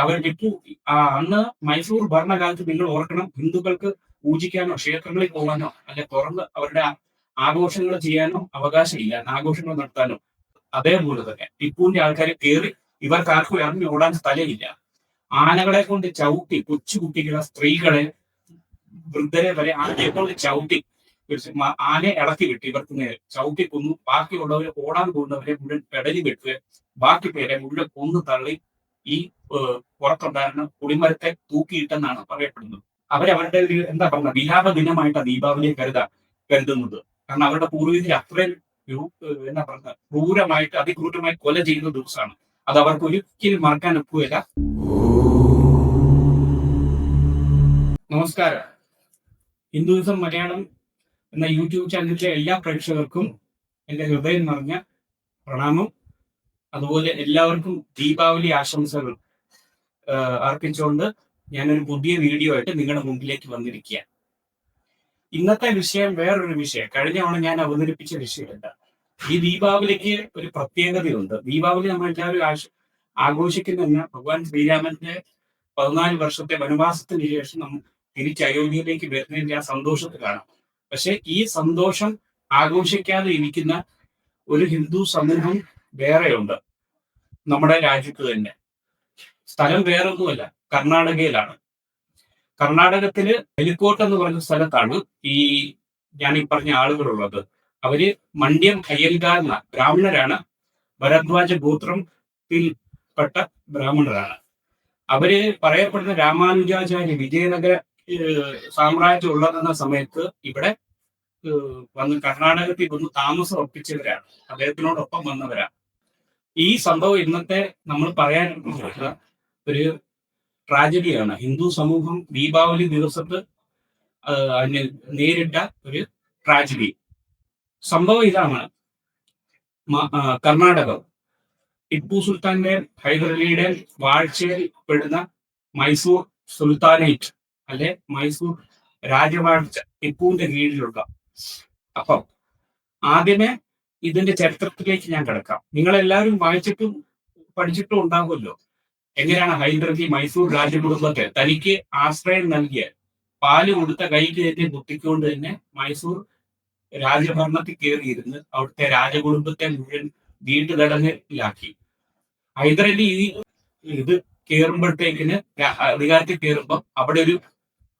അവർ ടിപ്പു അന്ന് മൈസൂർ ഭരണകാലത്ത് നിങ്ങൾ ഓർക്കണം, ഹിന്ദുക്കൾക്ക് പൂജിക്കാനോ ക്ഷേത്രങ്ങളിൽ പോകാനോ അല്ലെ തുറന്ന് അവരുടെ ആഘോഷങ്ങൾ ചെയ്യാനോ അവകാശമില്ല, ആഘോഷങ്ങൾ നടത്താനോ. അതേപോലെ തന്നെ ടിപ്പുവിന്റെ ആൾക്കാരെ കയറി ഇവർക്ക് ആർക്കും ഇറങ്ങി ഓടാൻ സ്ഥലമില്ല. ആനകളെ കൊണ്ട് ചവിട്ടി കൊച്ചുകുട്ടികളെ, സ്ത്രീകളെ, വൃദ്ധരെ വരെ ആനയെ കൊണ്ട് ചവിട്ടി ആനയെ ഇളക്കി വിട്ട് ഇവർക്ക് നേരെ ചവിട്ടി കൊന്നു. ബാക്കിയുള്ളവരെ, ഓടാൻ പോകുന്നവരെ മുഴുവൻ പെടലി വെട്ടുക, ബാക്കി പേരെ മുഴുവൻ കൊന്നു തള്ളി ഈ പുറത്തുണ്ടായിരുന്ന കുടിമരത്തെ തൂക്കിയിട്ടെന്നാണ് പറയപ്പെടുന്നത്. അവരവരുടെ ഒരു എന്താ പറയുക വിലാപ ദിനമായിട്ടാണ് ദീപാവലിയെ കരുതുന്നത്. കാരണം അവരുടെ പൂർവികർ അത്രയും എന്താ പറയുക ക്രൂരമായിട്ട് അതിക്രൂരമായി കൊല ചെയ്യുന്ന ദിവസമാണ്. അത് അവർക്ക് ഒരിക്കലും മറക്കാൻ ഒക്കുകയില്ല. നമസ്കാരം. ഹിന്ദുയിസം മലയാളം എന്ന യൂട്യൂബ് ചാനലിലെ എല്ലാ പ്രേക്ഷകർക്കും എന്റെ ഹൃദയം നിറഞ്ഞ പ്രണാമം. അതുപോലെ എല്ലാവർക്കും ദീപാവലി ആശംസകൾ അർപ്പിച്ചുകൊണ്ട് ഞാനൊരു പുതിയ വീഡിയോ ആയിട്ട് നിങ്ങളുടെ മുമ്പിലേക്ക് വന്നിരിക്കുക. ഇന്നത്തെ വിഷയം വേറൊരു വിഷയം. കഴിഞ്ഞ തവണ ഞാൻ അവതരിപ്പിച്ച വിഷയമല്ല. ഈ ദീപാവലിക്ക് ഒരു പ്രത്യേകതയുണ്ട്. ദീപാവലി നമ്മൾ എല്ലാവരും ആഘോഷിക്കുന്ന ഭഗവാൻ ശ്രീരാമന്റെ 14 വർഷത്തെ വനവാസത്തിന് ശേഷം നമ്മൾ തിരിച്ച് അയോധ്യയിലേക്ക് വരുന്നതിന്റെ ആ സന്തോഷത്തിലാണ്. പക്ഷെ ഈ സന്തോഷം ആഘോഷിക്കാതെ ഇരിക്കുന്ന ഒരു ഹിന്ദു സമൂഹം വേറെയുണ്ട് നമ്മുടെ രാജ്യത്ത് തന്നെ. സ്ഥലം വേറൊന്നുമല്ല, കർണാടകയിലാണ്. കർണാടകത്തില് എലിക്കോട്ട് എന്ന് പറഞ്ഞ സ്ഥലത്താണ് ഞാൻ ഈ പറഞ്ഞ ആളുകളുള്ളത്. അവര് മണ്ഡ്യം അയ്യൽകാരന ബ്രാഹ്മണരാണ്. ഭരദ്വാജ ഗോത്രത്തിൽപ്പെട്ട ബ്രാഹ്മണരാണ്. അവര് പറയപ്പെടുന്ന രാമാനുജാചാര്യ വിജയനഗര സാമ്രാജ്യം ഉള്ളതെന്ന സമയത്ത് ഇവിടെ വന്ന് കർണാടകത്തിൽ വന്ന് താമസം ഒപ്പിച്ചവരാണ്. അദ്ദേഹത്തിനോടൊപ്പം വന്നവരാണ്. ഈ സംഭവം ഇന്നത്തെ നമ്മൾ പറയാൻ ഒരു ട്രാജഡിയാണ്. ഹിന്ദു സമൂഹം ദീപാവലി ദിവസത്ത് നേരിട്ട ഒരു ട്രാജഡി. സംഭവം ഇതാണ്. കർണാടകം ടിപ്പു സുൽത്താന്റെ ഹൈദരലിയുടെ വാഴ്ചയിൽ പെടുന്ന മൈസൂർ സുൽത്താനേറ്റ് അല്ലെ മൈസൂർ രാജവാഴ്ച ടിപ്പുവിന്റെ കീഴിലുള്ള. അപ്പം ആദ്യമേ ഇതിന്റെ ചരിത്രത്തിലേക്ക് ഞാൻ കിടക്കാം. നിങ്ങളെല്ലാവരും വായിച്ചിട്ടും പഠിച്ചിട്ടും ഉണ്ടാകുമല്ലോ എങ്ങനെയാണ് ഹൈദരലി മൈസൂർ രാജകുടുംബത്തെ തനിക്ക് ആശ്രയം നൽകിയ പാല് കൊടുത്ത കൈക്ക് തന്നെ കുത്തിക്കൊണ്ട് തന്നെ മൈസൂർ രാജഭരണത്തിൽ കയറിയിരുന്ന് അവിടുത്തെ രാജകുടുംബത്തെ മുഴുവൻ വീട്ടുതടങ്കലിലാക്കി. ഹൈദരലി ഇത് കയറുമ്പോഴത്തേക്കിന് അധികാരത്തിൽ കയറുമ്പോൾ അവിടെ ഒരു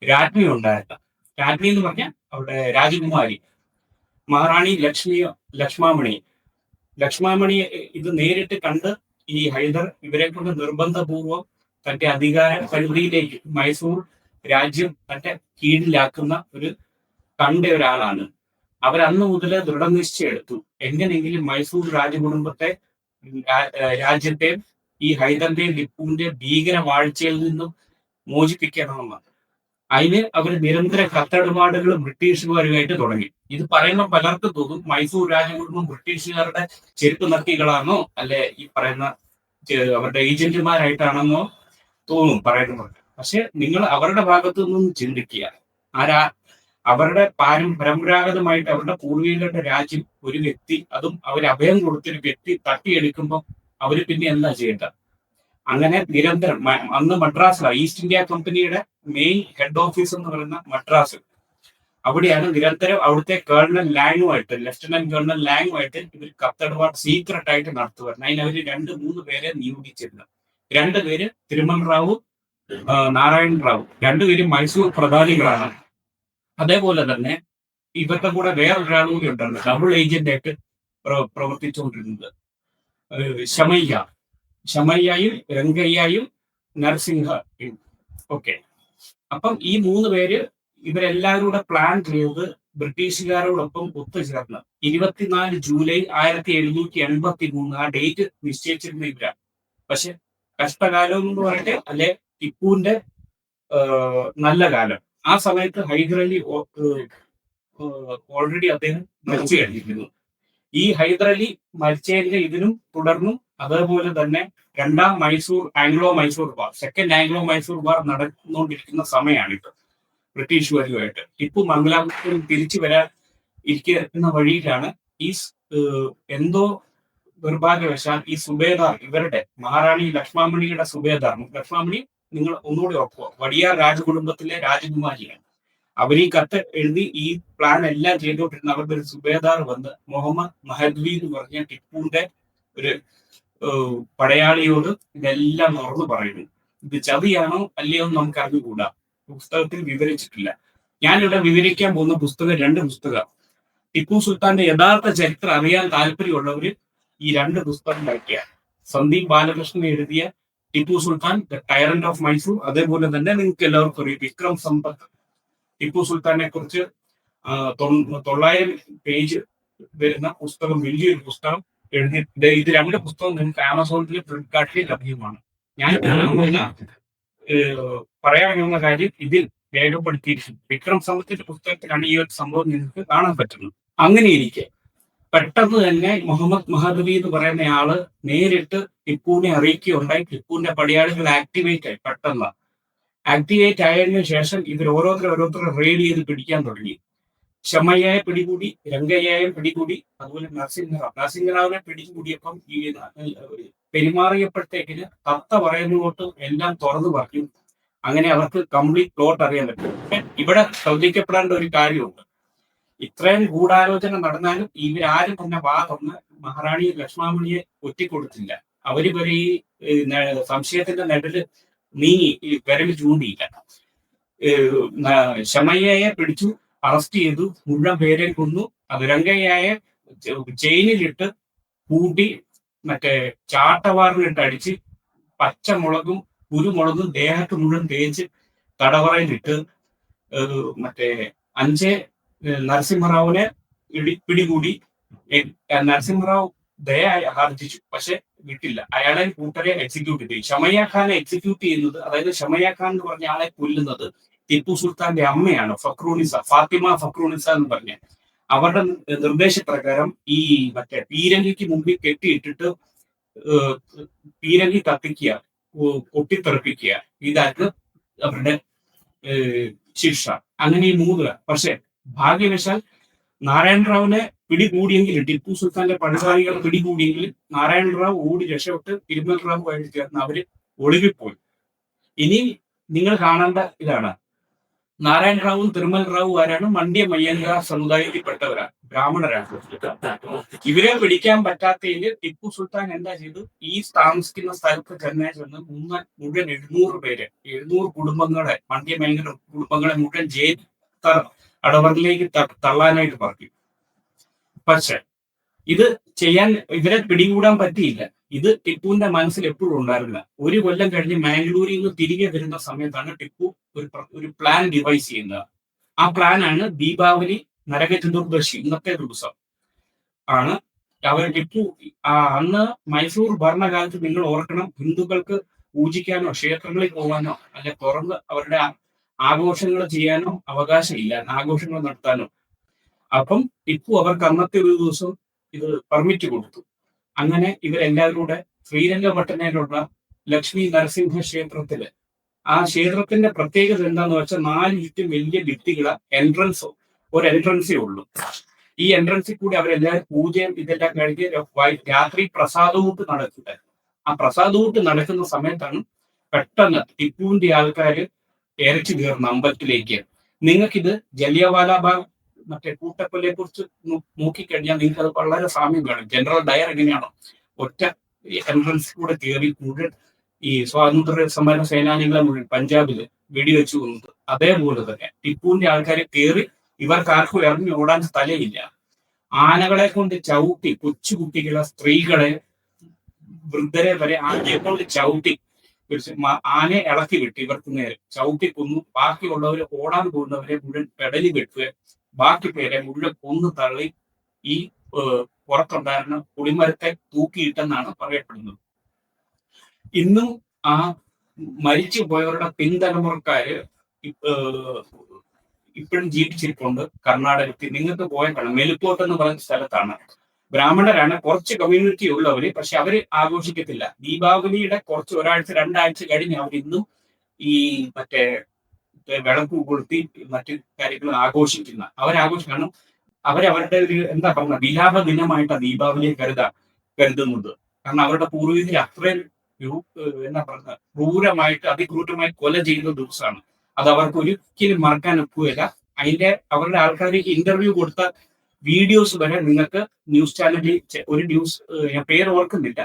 രാജ്ഞി ഉണ്ടായിരുന്നു. രാജ്ഞി എന്ന് പറഞ്ഞാൽ അവിടെ രാജകുമാരി മഹാറാണി ലക്ഷ്മാമണി ഇത് നേരിട്ട് കണ്ട് ഈ ഹൈദർ ഇവരെ കൊണ്ട് നിർബന്ധപൂർവം തന്റെ അധികാര പരിധിയിലേക്ക് മൈസൂർ രാജ്യം തന്റെ കീഴിലാക്കുന്ന കണ്ട ഒരാളാണ്. അവരന്ന് മുതൽ ദൃഢനിശ്ചയം എടുത്തു, എങ്ങനെയെങ്കിലും മൈസൂർ രാജകുടുംബത്തെ രാജ്യത്തെ ഈ ഹൈദറിന്റെയും ടിപ്പുവിന്റെ ഭീകര വാഴ്ചയിൽ നിന്നും മോചിപ്പിക്കണമെന്ന്. അതിന് അവർ നിരന്തര കത്തടപാടുകൾ ബ്രിട്ടീഷുകാരുമായിട്ട് തുടങ്ങി. ഇത് പറയുമ്പോൾ പലർക്കും തോന്നും മൈസൂർ രാജകുടുംബം ബ്രിട്ടീഷുകാരുടെ ചെരുപ്പ് നക്കികളാണോ അല്ലെ ഈ പറയുന്ന അവരുടെ ഏജന്റുമാരായിട്ടാണെന്നോ തോന്നും പറയുന്നവർക്ക്. പക്ഷെ നിങ്ങൾ അവരുടെ ഭാഗത്തു നിന്നും ചിന്തിക്കുക. അവരുടെ പരമ്പരാഗതമായിട്ട് അവരുടെ പൂർവികരുടെ രാജ്യം ഒരു വ്യക്തി, അതും അവർ അഭയം കൊടുത്തൊരു വ്യക്തി തട്ടിയെടുക്കുമ്പോൾ അവര് പിന്നെ എന്താ ചെയ്യേണ്ടത്? അങ്ങനെ നിരന്തരം അന്ന് മദ്രാസിലാണ് ഈസ്റ്റ് ഇന്ത്യ കമ്പനിയുടെ മെയിൻ ഹെഡ് ഓഫീസ് എന്ന് പറയുന്ന മദ്രാസ്. അവിടെയാണ് നിരന്തരം അവിടുത്തെ ലെഫ്റ്റനന്റ് കേണൽ ലാങ്ങുമായിട്ട് ഇവർ കത്തടപാട് സീക്രട്ട് ആയിട്ട് നടത്തുമായിരുന്നു. അതിന് അവര് 2-3 പേരെ നിയോഗിച്ചിരുന്നു. 2 പേര് തിരുമൽ റാവു, നാരായൺ റാവു, 2 പേരും മൈസൂർ പ്രധാനികളാണ്. അതേപോലെ തന്നെ ഇവരുടെ കൂടെ വേറൊരാൾ കൂടി ഉണ്ടായിരുന്നു, ഡബിൾ ഏജന്റ് ആയിട്ട് പ്രവർത്തിച്ചുകൊണ്ടിരുന്നത് ശമയ്യയും രംഗയ്യയും നരസിംഹയും. ഓക്കെ. അപ്പം ഈ 3 പേര് ഇവരെല്ലാവരും കൂടെ പ്ലാൻ ചെയ്ത് ബ്രിട്ടീഷുകാരോടൊപ്പം ഒത്തുചേർന്ന് 24 ജൂലൈ 1783 ആ ഡേറ്റ് നിശ്ചയിച്ചിരുന്ന ഇവരാണ്. പക്ഷെ കഷ്ടകാലം എന്ന് പറയട്ടെ അല്ലെ ടിപ്പുവിന്റെ നല്ല കാലം. ആ സമയത്ത് ഹൈദരലി ഓൾറെഡി അദ്ദേഹം മരിച്ചു കഴിഞ്ഞിരുന്നു. ഈ ഹൈദരലി മരിച്ചതിന്റെ ഇതിനും തുടർന്നും അതേപോലെ തന്നെ സെക്കൻഡ് ആംഗ്ലോ മൈസൂർ വാർ നടന്നുകൊണ്ടിരിക്കുന്ന സമയമാണിത് ബ്രിട്ടീഷുകാരുമായിട്ട്. ടിപ്പു മംഗലാപുരത്തിൽ തിരിച്ചു വരാൻ ഇരിക്കുന്ന വഴിയിലാണ് ഈ എന്തോ നിർഭാഗ്യവശാൽ ഈ സുബേദാർ ഇവരുടെ മഹാറാണി ലക്ഷ്മാമണിയുടെ സുബേദാർ, ലക്ഷ്മാമണി നിങ്ങൾ ഒന്നുകൂടി ഓർക്കുക, വടിയാർ രാജകുടുംബത്തിലെ രാജകുമാരിയാണ്. അവർ ഈ കത്ത് എഴുതി ഈ പ്ലാൻ എല്ലാം ചെയ്തുകൊണ്ടിരുന്ന അവരുടെ ഒരു സുബേദാർ വന്ന് മുഹമ്മദ് മഹദ്വി എന്ന് പറഞ്ഞ ടിപ്പുവിന്റെ ഒരു പടയാളിയോട് ഇതെല്ലാം തുറന്നു പറയുന്നു. ഇത് ചതിയാണോ അല്ലയോ എന്ന് നമുക്ക് അറിഞ്ഞുകൂടാ, പുസ്തകത്തിൽ വിവരിച്ചിട്ടില്ല. ഞാനിവിടെ വിവരിക്കാൻ പോകുന്ന പുസ്തകം 2 പുസ്തകം. ടിപ്പു സുൽത്താന്റെ യഥാർത്ഥ ചരിത്രം അറിയാൻ താല്പര്യമുള്ളവര് ഈ 2 പുസ്തകം വായിക്കുക. സന്ദീപ് ബാലകൃഷ്ണൻ എഴുതിയ ടിപ്പു സുൽത്താൻ ദ ടൈറന്റ് ഓഫ് മൈസൂർ, അതേപോലെ തന്നെ നിങ്ങൾക്ക് എല്ലാവർക്കും അറിയാം വിക്രം സമ്പത്ത്. ടിപ്പു സുൽത്താനെ കുറിച്ച് 900 പേജ് വരുന്ന പുസ്തകം, വലിയൊരു പുസ്തകം എഴുതി. ഇത് 2 പുസ്തകം നിങ്ങൾക്ക് ആമസോണിൽ, ഫ്ലിപ്കാർട്ടിൽ ലഭ്യമാണ്. ഞാൻ പറയാൻ പോകുന്ന കാര്യം ഇതിൽ രേഖപ്പെടുത്തിയിരിക്കുന്നു. വിക്രം സമ്പത്തിന്റെ പുസ്തകത്തിലാണ് ഈ ഒരു സംഭവം നിങ്ങൾക്ക് കാണാൻ പറ്റുന്നത്. അങ്ങനെ ഇരിക്കെ പെട്ടെന്ന് തന്നെ മുഹമ്മദ് മഹദവി എന്ന് പറയുന്ന ആള് നേരിട്ട് ടിപ്പുവിനെ അറിയിക്കുകയുണ്ടായി. ടിപ്പുവിന്റെ പടയാളികൾ ആക്ടിവേറ്റ് ആയി. പെട്ടെന്ന് ആക്ടിവേറ്റ് ആയതിനു ശേഷം ഇവർ ഓരോരുത്തർ റെയ്ഡ് ചെയ്ത് പിടിക്കാൻ തുടങ്ങി. ഷമയ്യയെ പിടികൂടി, രംഗയ്യയെ പിടികൂടി, അതുപോലെ നരസിംഹറാവിനെ പിടികൂടിയപ്പം ഈ പെരുമാറിയപ്പോഴത്തേക്കിന് തത്ത പറയുന്നതോട്ട് എല്ലാം തുറന്നു പറഞ്ഞു. അങ്ങനെ അവർക്ക് കംപ്ലീറ്റ് പ്ലോട്ട് അറിയാൻ പറ്റും. ഇവിടെ ശ്രദ്ധിക്കപ്പെടേണ്ട ഒരു കാര്യമുണ്ട്. ഇത്രയും ഗൂഢാലോചന നടന്നാലും ഇവരാരും തന്നെ തുറന്ന് മഹാറാണി ലക്ഷ്മാമണിയെ ഒറ്റിക്കൊടുത്തില്ല. അവര് വരെ ഈ സംശയത്തിന്റെ നെടല് നീങ്ങി വിരൽ ചൂണ്ടിയില്ല. ഷമയ്യയെ പിടിച്ചു, അറസ്റ്റ് ചെയ്തു, മുഴുവൻ പേരെ കൊന്നു. അത് രംഗയ്യയെ ചെയിനിലിട്ട് കൂട്ടി മറ്റേ ചാട്ടവാറിലിട്ട് അടിച്ച് പച്ചമുളകും കുരുമുളകും ദേഹത്ത് മുഴുവൻ തേച്ച് തടവറയിലിട്ട് മറ്റേ 5 നരസിംഹറാവുനെ പിടികൂടി. നരസിംഹറാവു ദയ ആർജിച്ചു, പക്ഷെ വിട്ടില്ല. അയാളെ കൂട്ടരെ എക്സിക്യൂട്ട് ചെയ്തു. ഷമയ്യ ഖാനെ എക്സിക്യൂട്ട് ചെയ്യുന്നത്, അതായത് ഷമയ്യ ഖാൻ എന്ന് പറഞ്ഞ ആളെ കൊല്ലുന്നത് ടിപ്പു സുൽത്താന്റെ അമ്മയാണ്, ഫാത്തിമ ഫക്രുനിസ എന്ന് പറഞ്ഞ. അവരുടെ നിർദ്ദേശപ്രകാരം ഈ മറ്റേ പീരങ്കിക്ക് മുമ്പിൽ കെട്ടിയിട്ടിട്ട് പീരങ്കി കത്തിക്കുക, പൊട്ടിത്തെറിപ്പിക്കുക, ഇതായിരുന്നു അവരുടെ ശിക്ഷ. അങ്ങനെ ഈ 3. പക്ഷെ ഭാഗ്യവശാൽ നാരായണറാവിനെ പിടികൂടിയെങ്കിൽ, ടിപ്പു സുൽത്താന്റെ പടയാളികളെ പിടികൂടിയെങ്കിൽ നാരായണറാവ് ഓടി രക്ഷപ്പെട്ട് തിരുമൽ റാവുമായിട്ട് ചേർന്ന് അവര് ഒളിവിപ്പോയി. ഇനി നിങ്ങൾ കാണേണ്ട ഇതാണ്, നാരായണറാവും തിരുമൽ റാവു ആരാണ്? മണ്ഡ്യ മയ്യങ്ക സമുദായത്തിൽപ്പെട്ടവരാണ്, ബ്രാഹ്മണരാണ്. ഇവരെ പിടിക്കാൻ പറ്റാത്തതിൽ ടിപ്പു സുൽത്താൻ എന്താ ചെയ്തു? ഈ താമസിക്കുന്ന സ്ഥലത്ത് ചെന്നൈ ചെന്ന് മുഴുവൻ 700 പേര്, 700 കുടുംബങ്ങളെ, മണ്ഡ്യ മയ്യങ്ക കുടുംബങ്ങളെ മുഴുവൻ ജയിൽ അടവറിലേക്ക് തള്ളാനായിട്ട് പറഞ്ഞു. പക്ഷെ ഇത് ചെയ്യാൻ ഇവരെ പിടികൂടാൻ പറ്റിയില്ല. ഇത് ടിപ്പുവിന്റെ മനസ്സിൽ എപ്പോഴും ഉണ്ടായിരുന്നില്ല. 1 കൊല്ലം കഴിഞ്ഞ് മാംഗ്ലൂരിൽ നിന്ന് തിരികെ വരുന്ന സമയത്താണ് ടിപ്പു ഒരു പ്ലാൻ ഡിവൈസ് ചെയ്യുന്നത്. ആ പ്ലാനാണ് ദീപാവലി നരക ചതുർദശി, ഇന്നത്തെ ദിവസം ആണ് അവർ ടിപ്പു അന്ന് മൈസൂർ ഭരണകാലത്ത് നിങ്ങൾ ഓർക്കണം, ഹിന്ദുക്കൾക്ക് പൂജിക്കാനോ ക്ഷേത്രങ്ങളിൽ പോകാനോ അല്ലെ തുറന്ന് അവരുടെ ആഘോഷങ്ങൾ ചെയ്യാനോ അവകാശമില്ല, ആഘോഷങ്ങൾ നടത്താനോ. അപ്പം ടിപ്പു അവർക്ക് അന്നത്തെ ഒരു ദിവസം ഇത് പെർമിറ്റ് കൊടുത്തു. അങ്ങനെ ഇവരെല്ലാവരും കൂടെ ശ്രീരംഗപട്ടണയിലുള്ള ലക്ഷ്മി നരസിംഹ ക്ഷേത്രത്തില്, ആ ക്ഷേത്രത്തിന്റെ പ്രത്യേകത എന്താന്ന് വെച്ചാൽ 4 ചുറ്റും വലിയ ഭിത്തികള ഒരു എൻട്രൻസേ ഉള്ളൂ. ഈ എൻട്രൻസിൽ കൂടി അവരെല്ലാവരും പൂജയും ഇതെല്ലാം കഴിഞ്ഞ് രാത്രി പ്രസാദൂട്ട് നടക്കുക. ആ പ്രസാദൂട്ട് നടക്കുന്ന സമയത്താണ് പെട്ടെന്ന് ടിപ്പുവിന്റെ ആൾക്കാര് ഇരച്ചു കയറുന്ന അമ്പലത്തിലേക്ക്. നിങ്ങൾക്കിത് ജലിയവാലാബാഗ് മറ്റേ കൂട്ടക്കൊലയെ കുറിച്ച് നോക്കിക്കഴിഞ്ഞാൽ നിങ്ങൾക്ക് അത് വളരെ സാമ്യം കാണും. ജനറൽ ഡയർ എങ്ങനെയാണോ ഒറ്റ എൻട്രൻസിൽ കൂടെ കയറി മുഴുവൻ ഈ സ്വാതന്ത്ര്യ സമര സേനാനികളെ മുഴുവൻ പഞ്ചാബില് വെടിവെച്ചു കൊന്നത്, അതേപോലെ തന്നെ ടിപ്പുവിന്റെ ആൾക്കാരെ കയറി ഇവർക്ക് ആർക്കും ഇറങ്ങി ഓടാൻ സ്ഥലമില്ല. ആനകളെ കൊണ്ട് ചവിട്ടി കൊച്ചുകുട്ടികളെ, സ്ത്രീകളെ, വൃദ്ധരെ വരെ ആനയെ കൊണ്ട് ചവിട്ടി ആനയെ ഇളക്കി വിട്ട് ഇവർക്ക് നേരെ ചവിട്ടി കൊന്നു. ബാക്കിയുള്ളവരെ, ഓടാൻ പോകുന്നവരെ മുഴുവൻ പെടലി വെട്ടുക, ബാക്കി പേരെ മുഴുവൻ കൊന്നു തള്ളി ഈ പുറത്തുണ്ടായിരുന്ന പുളിമരത്തെ തൂക്കിയിട്ടെന്നാണ് പറയപ്പെടുന്നത്. ഇന്നും ആ മരിച്ചു പോയവരുടെ പിൻതലമുറക്കാര് ഇപ്പോഴും ജീവിച്ചിരിപ്പുണ്ട് കർണാടകത്തിൽ. നിങ്ങൾക്ക് പോയാൽ കാണാം, മെലുക്കോട്ട് എന്ന് പറയുന്ന സ്ഥലത്താണ്. ബ്രാഹ്മണരാണ്, കുറച്ച് കമ്മ്യൂണിറ്റി ഉള്ളവര്, പക്ഷെ അവര് ആഘോഷിക്കത്തില്ല. ദീപാവലിയുടെ കുറച്ച് 1-2 ആഴ്ച കഴിഞ്ഞ് അവർ ഇന്നും ഈ മറ്റേ വിളക്ക് കൊളുത്തി മറ്റു കാര്യങ്ങൾ അവരാഘോഷിക്കണം. അവരവരുടെ ഒരു എന്താ പറയുക വിലാപ ദിനമായിട്ടാണ് ദീപാവലിയെ കരുതാം. കരുതുന്നത്. കാരണം അവരുടെ പൂർവികർ അത്രയും എന്നാ പറയുക, അതിക്രൂരമായി കൊല ചെയ്യുന്ന ദിവസമാണ്. അത് അവർക്ക് ഒരിക്കലും മറക്കാൻ ഒക്കുകയില്ല. അവരുടെ ആൾക്കാർക്ക് ഇന്റർവ്യൂ കൊടുത്ത വീഡിയോസ് വരെ നിങ്ങൾക്ക് ന്യൂസ് ചാനലിൽ ഒരു ഞാൻ പേര് ഓർക്കുന്നില്ല,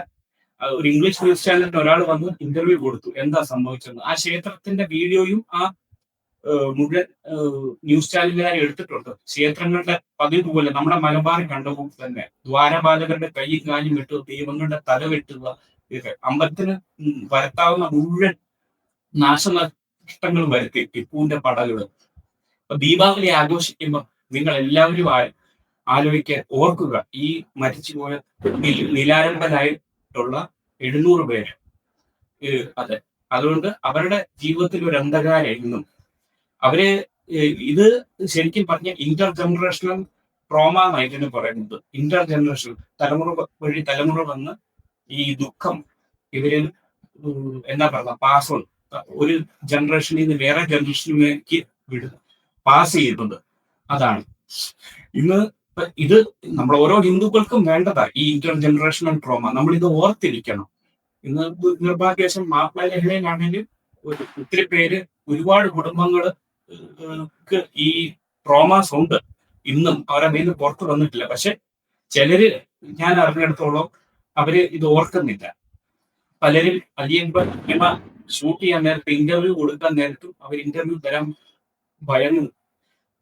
ഒരു ഇംഗ്ലീഷ് ന്യൂസ് ചാനലിന് ഒരാൾ വന്ന് ഇന്റർവ്യൂ കൊടുത്തു എന്താ സംഭവിച്ചത്. ആ ക്ഷേത്രത്തിന്റെ വീഡിയോയും ആ മുഴുവൻ ന്യൂസ് ചാനലുകാരെ എടുത്തിട്ടുണ്ട്. ക്ഷേത്രങ്ങളുടെ പതിവ് പോലെ നമ്മുടെ മലബാറിൽ കണ്ടപ്പോൾ തന്നെ ദ്വാരപാലകരുടെ കൈയും കാലും വെട്ടുക, ദൈവങ്ങളുടെ തല വെട്ടുക, ഇതൊക്കെ അമ്പലത്തിന് വരുത്താവുന്ന മുഴുവൻ നാശനഷ്ടങ്ങൾ വരുത്തി ടിപ്പുവിന്റെ പടകള്. അപ്പൊ ദീപാവലി ആഘോഷിക്കുമ്പോൾ നിങ്ങൾ എല്ലാവരും ഓർക്കുക, ഈ മരിച്ചുപോയ നിലാരംഭരായിട്ടുള്ള 700 പേര്. അതെ, അതുകൊണ്ട് അവരുടെ ജീവിതത്തിൽ ഒരു അന്ധകാരമായിരുന്നു. അവര് ഇത് ശരിക്കും പറഞ്ഞ ഇന്റർ ജനറേഷണൽ ട്രോമ എന്നായിരുന്നു പറയുന്നത്. ഇന്റർ ജനറേഷൻ, തലമുറ വഴി തലമുറ വന്ന് ഈ ദുഃഖം ഇവരിൽ എന്താ പറയുക, പാസ് ഓൺ, ഒരു ജനറേഷനിൽ നിന്ന് വേറെ ജനറേഷനിലേക്ക് പാസ് ചെയ്യുന്നത്. അതാണ് ഇന്ന് ഇത് നമ്മൾ ഓരോ ഹിന്ദുക്കൾക്കും വേണ്ടതാ, ഈ ഇന്റർ ജനറേഷണൽ ട്രോമ. നമ്മൾ ഇത് ഓർത്തിരിക്കണം. ഇന്ന് നിർഭാഗ്യവശം മാപ്പിളയിലാണെങ്കിലും ഒത്തിരി പേര്, ഒരുപാട് കുടുംബങ്ങൾ ഈ ട്രോമാസ് ഉണ്ട്. ഇന്നും അവരെ മേല് പുറത്തു വന്നിട്ടില്ല. പക്ഷെ ചിലര്, ഞാൻ അറിഞ്ഞിടത്തോളം, അവര് ഇത് ഓർക്കുന്നില്ല. പലരും അലിയൻപ ഷൂട്ട് ചെയ്യാൻ നേരത്ത്, ഇന്റർവ്യൂ കൊടുക്കാൻ നേരത്തും അവർ ഇന്റർവ്യൂ തരാൻ ഭയന്നു.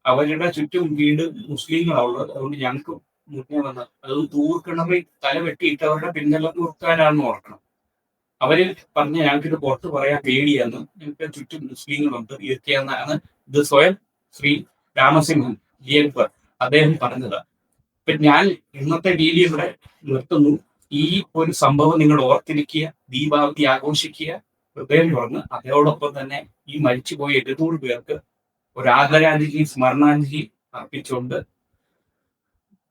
അവരുടെ ചുറ്റും വീട് മുസ്ലിങ്ങളാണുള്ളത്. അതുകൊണ്ട് ഞങ്ങൾക്ക് മുന്നേ വന്ന അത് തൂർക്കണമേ തല വെട്ടിയിട്ട് അവരുടെ പിന്നെല്ലാം തൂർക്കാനാണെന്ന് ഓർക്കണം. അവര് പറഞ്ഞ ഞങ്ങൾക്കിത് പുറത്ത് പറയാൻ പേടിയാന്ന്, ഞങ്ങൾക്ക് ചുറ്റും മുസ്ലിങ്ങളുണ്ട്, ഇതൊക്കെയാണെന്നാണ് ഇത് സ്വയം ശ്രീ രാമസിംഹൻ ജിയൽപർ അദ്ദേഹം പറഞ്ഞതാ. ഇപ്പൊ ഞാൻ ഇന്നത്തെ വീഡിയോ ഇവിടെ നിർത്തുന്നു. ഈ ഒരു സംഭവം നിങ്ങൾ ഓർത്തിരിക്കുക, ദീപാവലി ആഘോഷിക്കുക, ഹൃദയം തുറന്ന്. അതോടൊപ്പം തന്നെ ഈ മരിച്ചുപോയ 700 പേർക്ക് ഒരു ആദരാഞ്ജലി, സ്മരണാഞ്ജലി അർപ്പിച്ചുകൊണ്ട്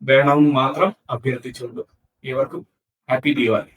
വേണമെന്ന് മാത്രം അഭ്യർത്ഥിച്ചുകൊണ്ട് ഏവർക്കും ഹാപ്പി ദീപാവലി.